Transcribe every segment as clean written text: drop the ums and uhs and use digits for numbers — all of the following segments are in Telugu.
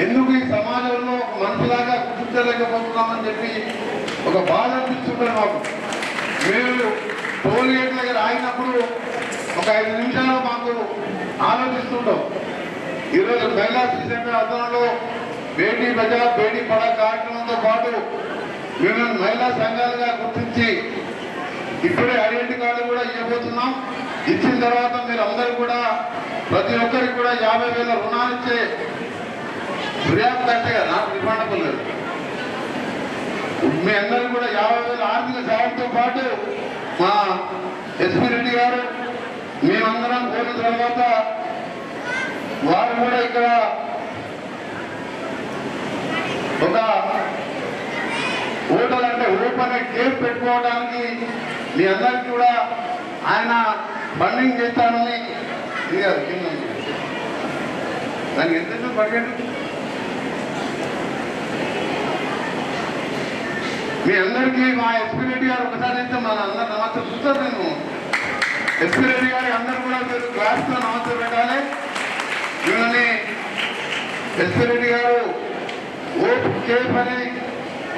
ఎందుకు ఈ సమాజంలో ఒక మనిషిలాగా గుర్తించలేకపోతున్నామని చెప్పి ఒక బాధ అనిపిస్తుంటుంది మాకు. మేము టోల్ గేట్ దగ్గర ఆగినప్పుడు ఒక 5 నిమిషాలు మాకు ఆలోచిస్తుంటాం. ఈరోజు మహిళా శిశు ఆధ్వర్యంలో బేటీ బచావ్ బేటీ పడావ్ కార్యక్రమంతో పాటు మేము మహిళా సంఘాలుగా గుర్తించి ఇప్పుడే ఐడెంటిటీ కార్డు కూడా ఇవ్వబోతున్నాం. ఇచ్చిన తర్వాత మీరు అందరూ కూడా ప్రతి ఒక్కరికి కూడా 50,000 రుణాలు ఇచ్చే ఫిర్యాదు అంటే నాకు రిఫండబుల్ లేదు. మీ అందరూ కూడా 50,000 ఆర్థిక సాయంతో పాటు మా ఎస్పీ రెడ్డి గారు మేమందరం కోరిన తర్వాత వారు కూడా ఇక్కడ ఒక హోటల్ అంటే ఓపెన్ కేఫ్ పెట్టుకోవడానికి మీ అందరికీ కూడా ఆయన ఫండింగ్ చేస్తానని దానికి ఎంత బడ్జెట్ మీ అందరికీ మా ఎస్పీ రెడ్డి గారు ఒకసారి అయితే మన అందరు నమస్తే చూస్తారు. నేను ఎస్పీ రెడ్డి గారి అందరూ కూడా మీరు క్లాస్లో నమస్తే పెట్టాలి. మిమ్మల్ని ఎస్పీ రెడ్డి గారు ఓప్ కేఫ్ అని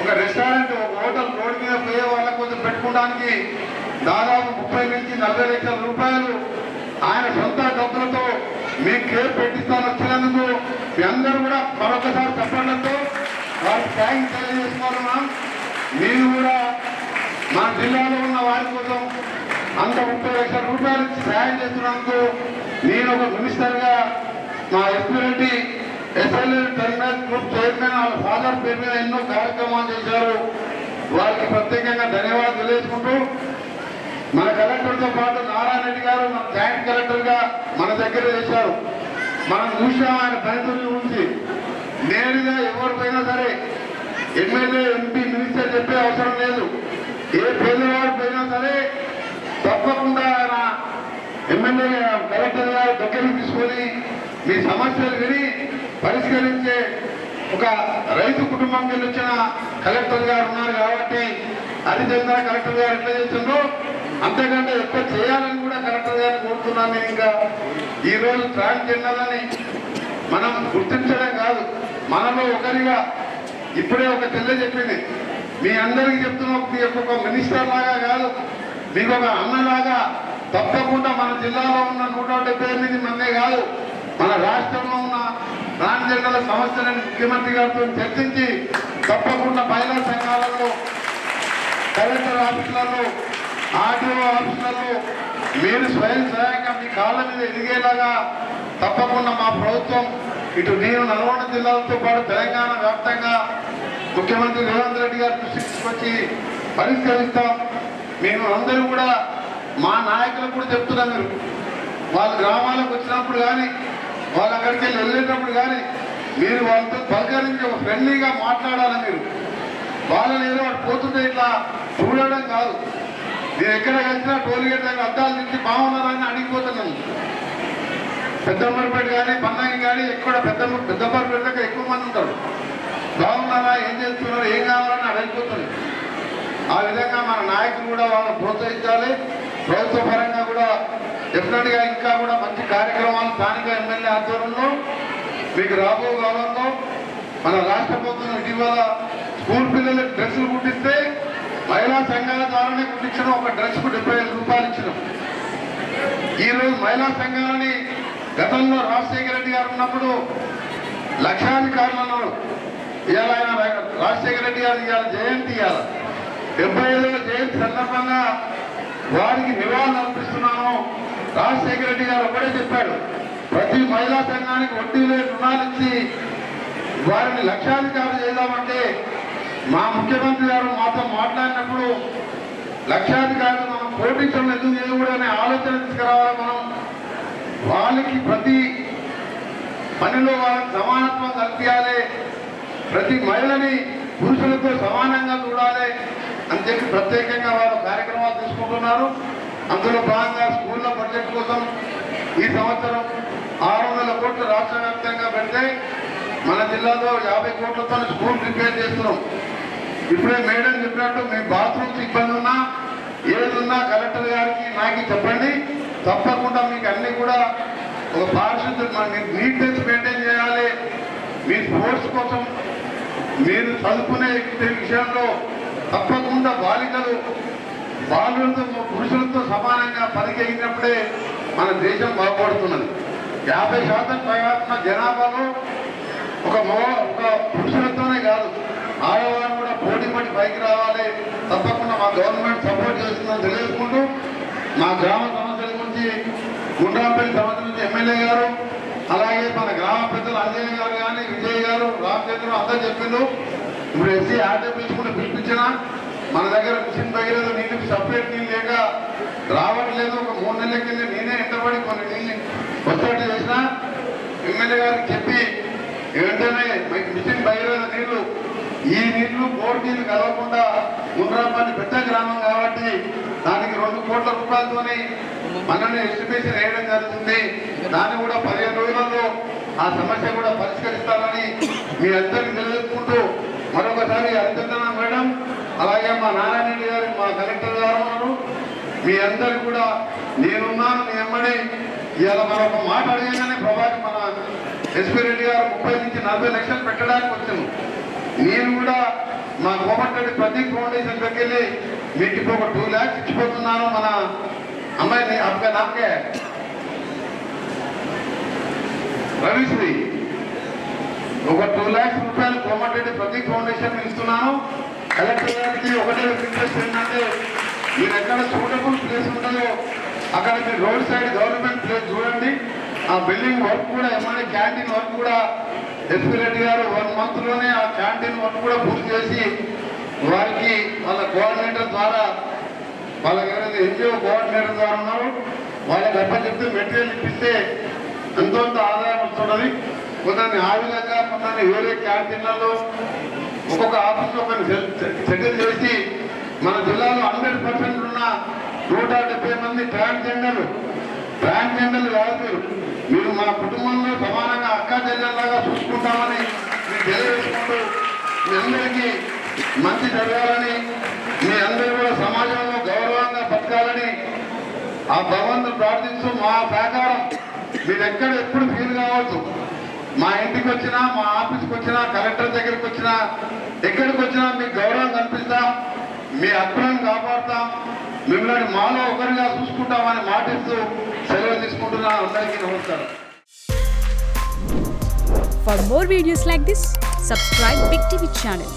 ఒక రెస్టారెంట్ ఒక హోటల్ రోడ్డు మీద పోయే వాళ్ళ కోసం పెట్టుకోవడానికి దాదాపు 30 నుంచి 40 లక్షల రూపాయలు ఆయన సొంత డబ్బులతో మీ కేఫ్ పెట్టిస్తాను వచ్చినందుకు మీ అందరూ కూడా మరొకసారి చెప్పడంతో వారికి థ్యాంక్స్ తెలియజేసుకుంటున్నాం. మీరు కూడా మా జిల్లాలో ఉన్న వారి కోసం అంత 30 లక్షల రూపాయలు సహాయం చేస్తున్నందుకు నేను ఒక మినిస్టర్గా మా SP Reddy SLA terminal group chairman వాళ్ళ ఫాదర్ పేరు మీద ఎన్నో కార్యక్రమాలు చేశారు. వారికి ప్రత్యేకంగా ధన్యవాదాలు తెలియజేసుకుంటూ మన కలెక్టర్తో పాటు నారాయణ రెడ్డి గారు మన జాయింట్ కలెక్టర్గా మన దగ్గర చేశారు. మనం చూసాం ఆయన పనితీరు గురించి. నేరుగా ఎవరు పోయినా సరే ఎమ్మెల్యే ఎంపీ మినిస్టర్ చెప్పే అవసరం లేదు. ఏ పేదవాడు పోయినా సరే తప్పకుండా ఆయన ఎమ్మెల్యే కలెక్టర్ గారు దగ్గరికి తీసుకొని మీ సమస్యలు విని పరిష్కరించే ఒక రైతు కుటుంబం కింద వచ్చిన కలెక్టర్ గారు ఉన్నారు కాబట్టి అది చెందిన కలెక్టర్ గారు ఎట్లా చేస్తుందో అంతేకంటే ఎక్కువ చేయాలని కూడా కలెక్టర్ గారిని కోరుతున్నాను. నేను ఇంకా ఈరోజు ట్రాన్స్జెండర్లని మనం గుర్తించడం కాదు, మనలో ఒకరిగా ఇప్పుడే ఒక చెల్లె చెప్పింది. మీ అందరికీ చెప్తున్నా, మీకు ఒక మినిస్టర్ లాగా కాదు, మీకు ఒక అన్నలాగా తప్పకుండా మన జిల్లాలో ఉన్న 178 మందే కాదు, మన రాష్ట్రంలో ఉన్న ట్రాన్స్జెండర్ల సమస్యలను ముఖ్యమంత్రి గారితో చర్చించి తప్పకుండా మహిళా సంఘాలలో కలెక్టర్ ఆఫీసులలో ఆర్టీఓ ఆఫీసులలో మీరు స్వయం సహాయంగా మీ కాళ్ళ మీద ఎదిగేలాగా తప్పకుండా మా ప్రభుత్వం ఇటు నేను నల్గొండ జిల్లాలతో పాటు తెలంగాణ వ్యాప్తంగా ముఖ్యమంత్రి రేవంత్ రెడ్డి గారి దృష్టికి తీసుకొచ్చి పరిష్కరిస్తాం. మేము అందరూ కూడా మా నాయకులకు కూడా చెప్తున్నాం, మీరు వాళ్ళ గ్రామాలకు వచ్చినప్పుడు కానీ వాళ్ళు అక్కడికి వెళ్ళేటప్పుడు కానీ మీరు వాళ్ళతో పలకరించి ఒక ఫ్రెండ్లీగా మాట్లాడాలి. మీరు వాళ్ళని ఏదో పోతుంటే ఇట్లా చూడడం కాదు. నేను ఎక్కడ కలిసినా టోల్గేట్ దగ్గర అద్దాలు నుంచి బాగున్నారని అడిగిపోతున్నాను. పెద్దమ్మరిపేట కానీ పన్నాగి కానీ ఎక్కడ పెద్దమ్మరిపేట దగ్గర ఎక్కువ మంది ఉంటారు. బాగున్నారా, ఏం చేస్తున్నారు, ఏం కావాలని అడిగిపోతుంది. ఆ విధంగా మన నాయకులు కూడా వాళ్ళని ప్రోత్సహించాలి. ప్రభుత్వ పరంగా కూడా డెఫినెట్గా ఇంకా కూడా మంచి కార్యక్రమాలు స్థానిక ఎమ్మెల్యే ఆధ్వర్యంలో మీకు రాబో కాలంలో మన రాష్ట్ర ప్రభుత్వం ఇటీవల స్కూల్ పిల్లలకు డ్రెస్సులు కుట్టిస్తే మహిళా సంఘాల ద్వారానే కుట్టించడం. ఒక డ్రెస్కు 75 రూపాయలు ఇచ్చినాం. ఈరోజు మహిళా సంఘాలని గతంలో రాజశేఖర రెడ్డి గారు ఉన్నప్పుడు లక్షాధికారులు అన్నారు. ఇవాళ ఆయన రాజశేఖర రెడ్డి గారు ఇవాళ జయంతి, ఇవాళ 75వ జయంతి సందర్భంగా వారికి నివాళులు అర్పిస్తున్నాను. రాజశేఖర రెడ్డి గారు ఒకటే చెప్పాడు, ప్రతి మహిళా సంఘానికి వడ్డీ లేని రుణాలు ఇచ్చి వారిని లక్షాధికారులు చేద్దామంటే మా ముఖ్యమంత్రి గారు మాతో మాట్లాడినప్పుడు లక్షాధికారులు మనం కోటీశ్వరులు ఎందుకు చేయకూడదు అనే ఆలోచన తీసుకురావాలి. మనం వాళ్ళకి ప్రతి పనిలో వాళ్ళకి సమానత్వం కల్పించాలి, ప్రతి మహిళని పురుషులతో సమానంగా చూడాలి అని చెప్పి ప్రత్యేకంగా వారు కార్యక్రమాలు తీసుకుంటున్నారు. అందులో భాగంగా స్కూళ్ళ బడ్జెట్ కోసం ఈ సంవత్సరం 600 కోట్లు రాష్ట్ర వ్యాప్తంగా పెడితే మన జిల్లాలో 50 కోట్లతో స్కూల్ రిపేర్ చేస్తున్నాం. ఇప్పుడే మేడం చెప్పినట్టు మీ బాత్రూమ్స్ ఇబ్బంది ఉన్నా ఏదున్నా కలెక్టర్ గారికి నాకు చెప్పండి. తప్పకుండా మీకు అన్ని కూడా ఒక పారిశుద్ధ్యం నీట్నెస్ మెయింటైన్ చేయాలి. మీ స్పోర్ట్స్ కోసం మీరు చదువుకునే విషయంలో తప్పకుండా బాలులతో పురుషులతో సమానంగా పనికెగినప్పుడే మన దేశం బాగుపడుతున్నది. 50% పైగా జనాభాలో ఒక పురుషులతోనే కాదు, ఆడవాళ్ళు కూడా పోటీ పడి పైకి రావాలి. తప్పకుండా మా గవర్నమెంట్ సపోర్ట్ చేస్తుందని తెలియజేసుకుంటూ, మా గ్రామ సమస్యల గురించి గుండ్రాంపల్లి సమస్యల నుంచి ఎమ్మెల్యే గారు, అలాగే మన గ్రామ పెద్దలు అంజయ్య గారు కానీ, విజయ్ గారు, రామచంద్ర అందరూ చెప్పిండ్రు. ఇప్పుడు ఎస్సీ ఆర్డబ్ల్యూస్ కూడా పిలిపించినా మన దగ్గర మిషన్ భగీరథ నీళ్ళకి సపరేట్ నీళ్ళు లేక రావట్లేదు. ఒక 3 నెలల కింద నేనే ఎంటబడి కొన్ని నీళ్ళు వస్తాడు చేసిన ఎమ్మెల్యే గారికి చెప్పి వెంటనే మిషన్ భగీరథ నీళ్లు ఈ నీళ్లు బోర్ నీళ్లు కలవకుండా గుండ్రాంపల్లి పెద్ద గ్రామం కాబట్టి దానికి 2 కోట్ల రూపాయలతోని మనల్ని ఎస్టిమేషన్ వేయడం జరుగుతుంది. దాన్ని కూడా 15 రోజులలో ఆ సమస్య కూడా పరిష్కరిస్తారని మీ అందరికీ తెలియజేసుకుంటూ, మరొకసారి హరిచంద్రన మేడం, అలాగే మా నారాయణ రెడ్డి గారు, మా కలెక్టర్ గారు ఉన్నారు, మీ అందరికి కూడా నేనున్నాను, మీ ఎమ్మడి. ఇవాళ మనం ఒక మాట అడిగానే ప్రభాకర్ మన ఎస్పీ రెడ్డి గారు 30 నుంచి 40 లక్షలు పెట్టడానికి వచ్చాను. నేను కూడా మా కోమటిరెడ్డి ప్రదీప్ ఫౌండేషన్ దగ్గరికి వెళ్ళి మీకు ఇప్పుడు ఒక 2 lakhs ఇచ్చిపోతున్నాను. మన అమ్మాయిని आपका नाम क्या है? రవిశ్రీ. ఒక 2 lakhs రూపాయలు కోమటిరెడ్డి ప్రదీప్ ఫౌండేషన్ ఇస్తున్నాను. కలెక్టర్ గారికి ఒకటే రిక్వెస్ట్ ఏంటంటే, మీరు ఎక్కడ సూటబుల్ ప్లేస్ ఉంటుందో అక్కడ మీరు రోడ్ సైడ్ గవర్నమెంట్ ప్లేస్ చూడండి. ఆ బిల్డింగ్ వర్క్ కూడా ఏమైనా క్యాంటీన్ వర్క్ కూడా ఎస్పీ రెడ్డి గారు 1 month లోనే ఆ క్యాంటీన్ వర్క్ కూడా పూర్తి చేసి వారికి వాళ్ళ కోఆర్డినేటర్ ద్వారా, వాళ్ళకి ఎవరైతే ఎన్జిఓ కోఆర్డినేటర్ ద్వారా ఉన్నారో వాళ్ళకి అప్పచెప్తే మెటీరియల్ ఇప్పిస్తే ఎంతో ఆదాయం వస్తున్నది. కొందరిని ఆ విధంగా, కొందరిని వేరే క్యాంటీన్లలో ఒక్కొక్క ఆఫీస్లో కొన్ని సెటిల్ చేసి మన జిల్లాలో 100% ఉన్న 170 మంది ట్రాన్స్జెండర్లు కాదు, మీరు మన కుటుంబంలో సమానంగా అక్కా చెల్లెల్లాగా చూసుకుంటామని మీరు తెలియజేసుకుంటూ, మీ అందరికీ మంచి జరగాలని, మీ అందరూ కూడా సమాజంలో గౌరవంగా బతకాలని ఆ భగవంతుడు ప్రార్థిస్తూ, మా సహకారం మీరు ఎప్పుడు ఫీల్ కావచ్చు. మా ఇంటికి వచ్చినా, మా ఆఫీస్కి వచ్చినా, కలెక్టర్ దగ్గరికి వచ్చినా, ఎక్కడికి వచ్చినా మీకు గౌరవం కల్పిస్తాం, మీ హక్కులను కాపాడుతాం, మిమ్మల్ని మాలో ఒకరిగా చూసుకుంటామని మాటిస్తూ సెలవు తీసుకుంటున్నా. అందరికీ నమస్కారం. For more videos like this, subscribe Big TV channel.